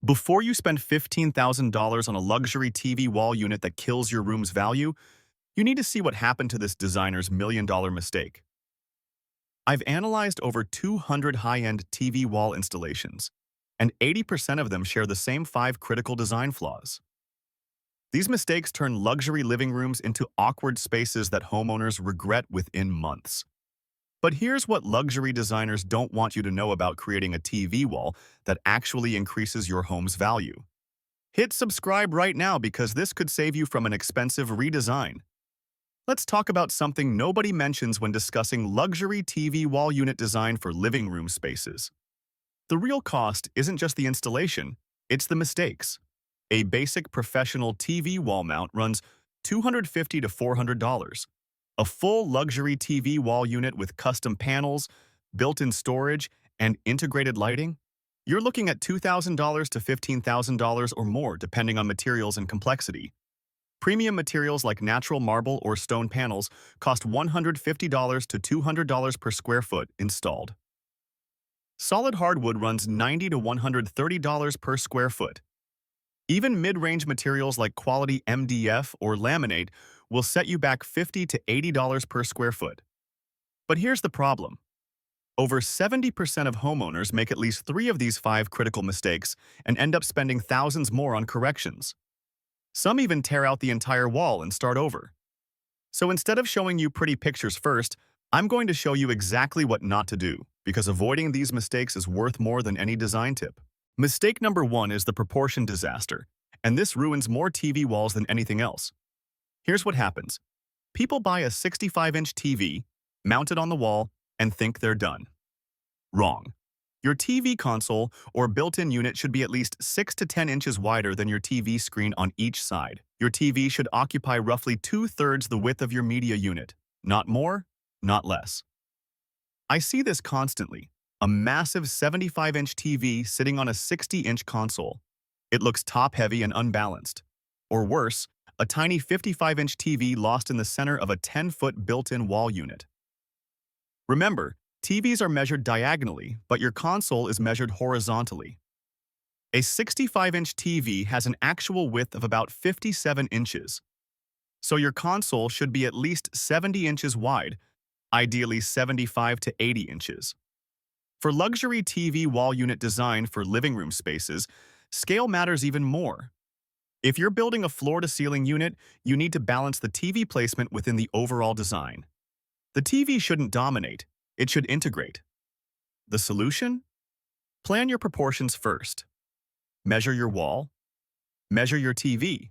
Before you spend $15,000 on a luxury TV wall unit that kills your room's value, you need to see what happened to this designer's million-dollar mistake. I've analyzed over 200 high-end TV wall installations, and 80% of them share the same 5 critical design flaws. These mistakes turn luxury living rooms into awkward spaces that homeowners regret within months. But here's what luxury designers don't want you to know about creating a TV wall that actually increases your home's value. Hit subscribe right now because this could save you from an expensive redesign. Let's talk about something nobody mentions when discussing luxury TV wall unit design for living room spaces. The real cost isn't just the installation, it's the mistakes. A basic professional TV wall mount runs $250 to $400. A full luxury TV wall unit with custom panels, built-in storage, and integrated lighting? You're looking at $2,000 to $15,000 or more depending on materials and complexity. Premium materials like natural marble or stone panels cost $150 to $200 per square foot installed. Solid hardwood runs $90 to $130 per square foot. Even mid-range materials like quality MDF or laminate will set you back $50 to $80 per square foot. But here's the problem. Over 70% of homeowners make at least 3 of these 5 critical mistakes and end up spending thousands more on corrections. Some even tear out the entire wall and start over. So instead of showing you pretty pictures first, I'm going to show you exactly what not to do, because avoiding these mistakes is worth more than any design tip. Mistake number 1 is the proportion disaster, and this ruins more TV walls than anything else. Here's what happens. People buy a 65-inch TV, mount it on the wall, and think they're done. Wrong. Your TV console or built-in unit should be at least 6 to 10 inches wider than your TV screen on each side. Your TV should occupy roughly 2/3 the width of your media unit. Not more, not less. I see this constantly. A massive 75-inch TV sitting on a 60-inch console. It looks top-heavy and unbalanced. Or worse, a tiny 55-inch TV lost in the center of a 10-foot built-in wall unit. Remember, TVs are measured diagonally, but your console is measured horizontally. A 65-inch TV has an actual width of about 57 inches. So your console should be at least 70 inches wide, ideally 75 to 80 inches. For luxury TV wall unit design for living room spaces, scale matters even more. If you're building a floor-to-ceiling unit, you need to balance the TV placement within the overall design. The TV shouldn't dominate, it should integrate. The solution? Plan your proportions first. Measure your wall. Measure your TV.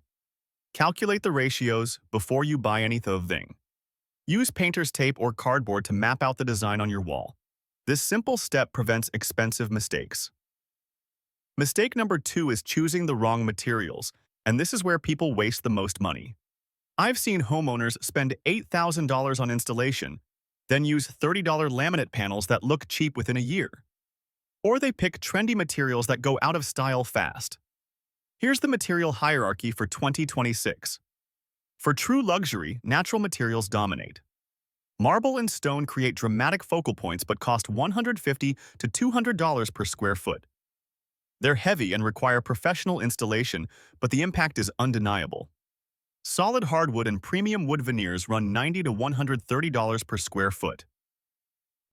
Calculate the ratios before you buy anything. Use painter's tape or cardboard to map out the design on your wall. This simple step prevents expensive mistakes. Mistake number 2 is choosing the wrong materials, and this is where people waste the most money. I've seen homeowners spend $8,000 on installation, then use $30 laminate panels that look cheap within a year. Or they pick trendy materials that go out of style fast. Here's the material hierarchy for 2026. For true luxury, natural materials dominate. Marble and stone create dramatic focal points but cost $150 to $200 per square foot. They're heavy and require professional installation, but the impact is undeniable. Solid hardwood and premium wood veneers run $90 to $130 per square foot.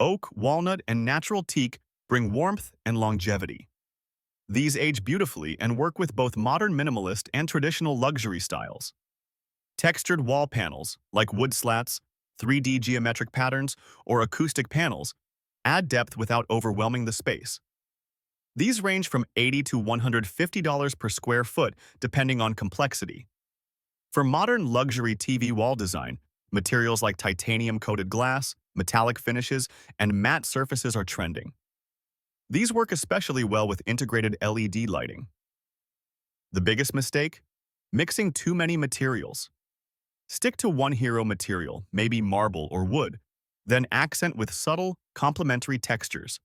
Oak, walnut, and natural teak bring warmth and longevity. These age beautifully and work with both modern minimalist and traditional luxury styles. Textured wall panels, like wood slats, 3D geometric patterns, or acoustic panels, add depth without overwhelming the space. These range from $80 to $150 per square foot, depending on complexity. For modern luxury TV wall design, materials like titanium-coated glass, metallic finishes, and matte surfaces are trending. These work especially well with integrated LED lighting. The biggest mistake? Mixing too many materials. Stick to one hero material, maybe marble or wood, then accent with subtle, complementary textures.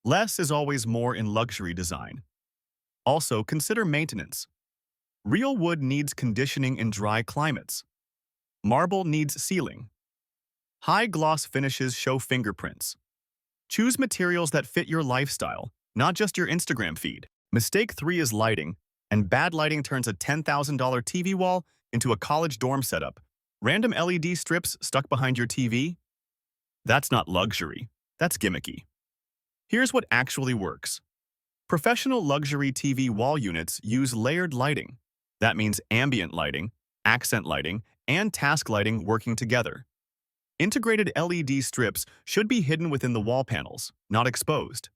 Less is always more in luxury design. Also, consider maintenance. Real wood needs conditioning in dry climates. Marble needs sealing. High-gloss finishes show fingerprints. Choose materials that fit your lifestyle, not just your Instagram feed. Mistake 3 is lighting, and bad lighting turns a $10,000 TV wall into a college dorm setup. Random LED strips stuck behind your TV? That's not luxury. That's gimmicky. Here's what actually works. Professional luxury TV wall units use layered lighting. That means ambient lighting, accent lighting, and task lighting working together. Integrated LED strips should be hidden within the wall panels, not exposed.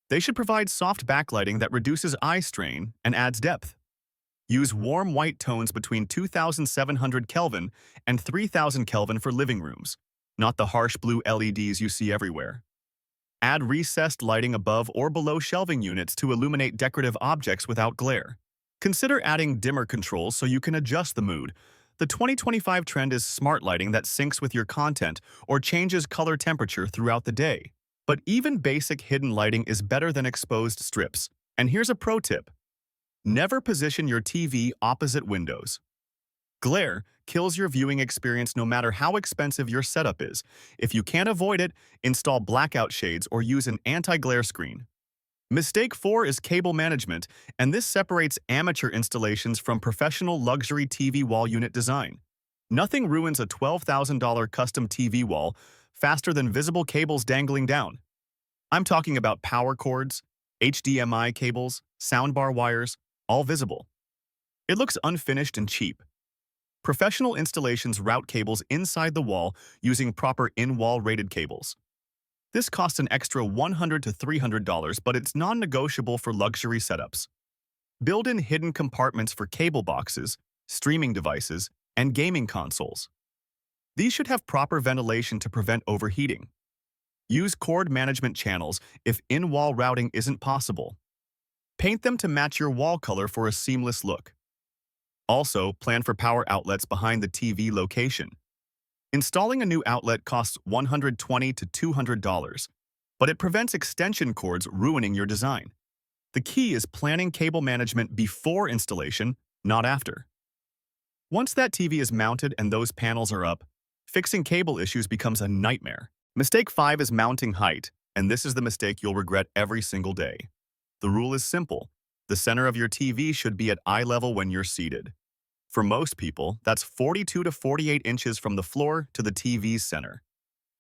They should provide soft backlighting that reduces eye strain and adds depth. Use warm white tones between 2700 Kelvin and 3000 Kelvin for living rooms, not the harsh blue LEDs you see everywhere. Add recessed lighting above or below shelving units to illuminate decorative objects without glare. Consider adding dimmer controls so you can adjust the mood. The 2025 trend is smart lighting that syncs with your content or changes color temperature throughout the day. But even basic hidden lighting is better than exposed strips. And here's a pro tip. Never position your TV opposite windows. Glare kills your viewing experience no matter how expensive your setup is. If you can't avoid it, install blackout shades or use an anti-glare screen. Mistake 4 is cable management, and this separates amateur installations from professional luxury TV wall unit design. Nothing ruins a $12,000 custom TV wall faster than visible cables dangling down. I'm talking about power cords, HDMI cables, soundbar wires, all visible. It looks unfinished and cheap. Professional installations route cables inside the wall using proper in-wall rated cables. This costs an extra $100 to $300, but it's non-negotiable for luxury setups. Build in hidden compartments for cable boxes, streaming devices, and gaming consoles. These should have proper ventilation to prevent overheating. Use cord management channels if in-wall routing isn't possible. Paint them to match your wall color for a seamless look. Also, plan for power outlets behind the TV location. Installing a new outlet costs $120 to $200, but it prevents extension cords ruining your design. The key is planning cable management before installation, not after. Once that TV is mounted and those panels are up, fixing cable issues becomes a nightmare. Mistake 5 is mounting height, and this is the mistake you'll regret every single day. The rule is simple. The center of your TV should be at eye level when you're seated. For most people, that's 42 to 48 inches from the floor to the TV's center.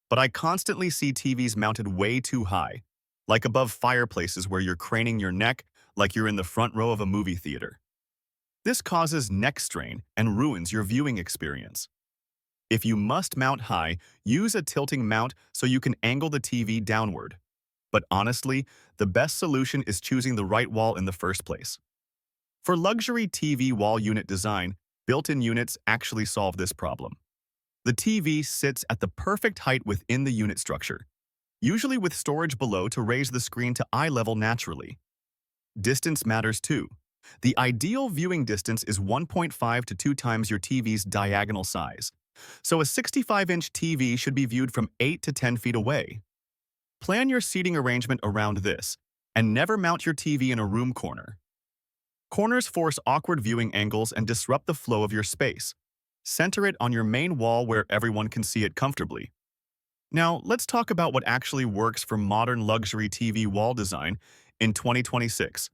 But I constantly see TVs mounted way too high, like above fireplaces where you're craning your neck like you're in the front row of a movie theater. This causes neck strain and ruins your viewing experience. If you must mount high, use a tilting mount so you can angle the TV downward. But honestly, the best solution is choosing the right wall in the first place. For luxury TV wall unit design, built-in units actually solve this problem. The TV sits at the perfect height within the unit structure, usually with storage below to raise the screen to eye level naturally. Distance matters too. The ideal viewing distance is 1.5 to 2 times your TV's diagonal size. So a 65-inch TV should be viewed from 8 to 10 feet away. Plan your seating arrangement around this, and never mount your TV in a room corner. Corners force awkward viewing angles and disrupt the flow of your space. Center it on your main wall where everyone can see it comfortably. Now, let's talk about what actually works for modern luxury TV wall design in 2026.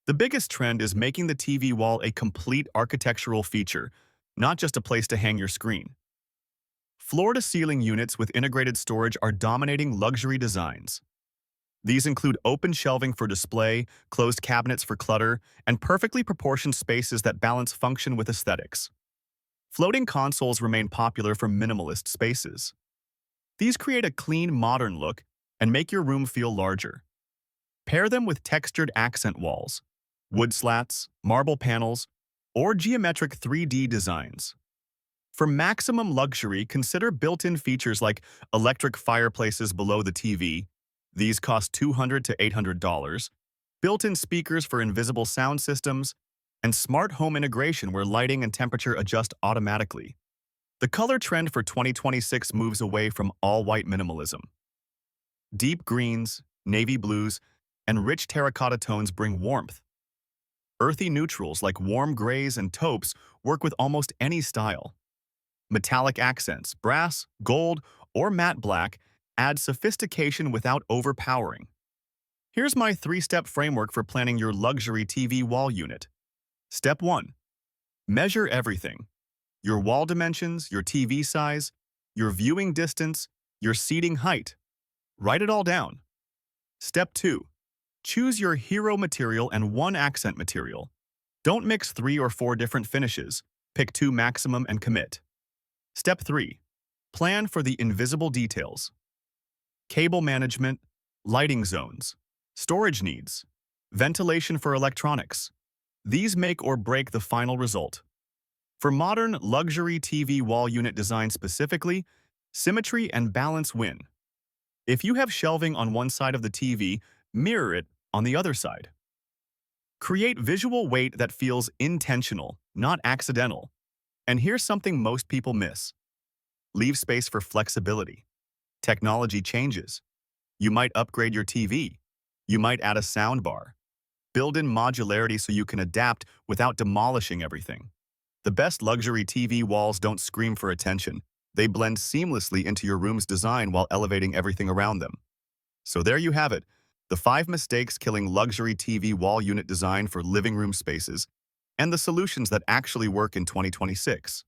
The biggest trend is making the TV wall a complete architectural feature, not just a place to hang your screen. Floor-to-ceiling units with integrated storage are dominating luxury designs. These include open shelving for display, closed cabinets for clutter, and perfectly proportioned spaces that balance function with aesthetics. Floating consoles remain popular for minimalist spaces. These create a clean, modern look and make your room feel larger. Pair them with textured accent walls, wood slats, marble panels, or geometric 3D designs. For maximum luxury, consider built-in features like electric fireplaces below the TV. These cost $200 to $800, built-in speakers for invisible sound systems, and smart home integration where lighting and temperature adjust automatically. The color trend for 2026 moves away from all-white minimalism. Deep greens, navy blues, and rich terracotta tones bring warmth. Earthy neutrals like warm grays and taupes work with almost any style. Metallic accents, brass, gold, or matte black add sophistication without overpowering. Here's my 3-step framework for planning your luxury TV wall unit. Step 1. Measure everything. Your wall dimensions, your TV size, your viewing distance, your seating height. Write it all down. Step 2. Choose your hero material and one accent material. Don't mix 3 or 4 different finishes. Pick 2 maximum and commit. Step 3. Plan for the invisible details. Cable management, lighting zones, storage needs, ventilation for electronics. These make or break the final result. For modern luxury TV wall unit design specifically, symmetry and balance win. If you have shelving on one side of the TV, mirror it on the other side. Create visual weight that feels intentional, not accidental. And here's something most people miss. Leave space for flexibility. Technology changes. You might upgrade your TV. You might add a soundbar. Build in modularity so you can adapt without demolishing everything. The best luxury TV walls don't scream for attention. They blend seamlessly into your room's design while elevating everything around them. So there you have it, the 5 mistakes killing luxury TV wall unit design for living room spaces, and the solutions that actually work in 2026.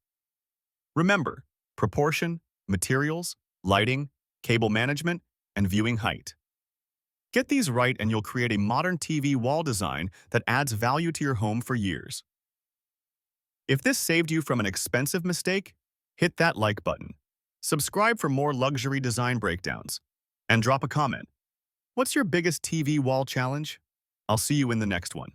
Remember, proportion, materials, lighting, cable management, and viewing height. Get these right and you'll create a modern TV wall design that adds value to your home for years. If this saved you from an expensive mistake, hit that like button. Subscribe for more luxury design breakdowns. And drop a comment. What's your biggest TV wall challenge? I'll see you in the next one.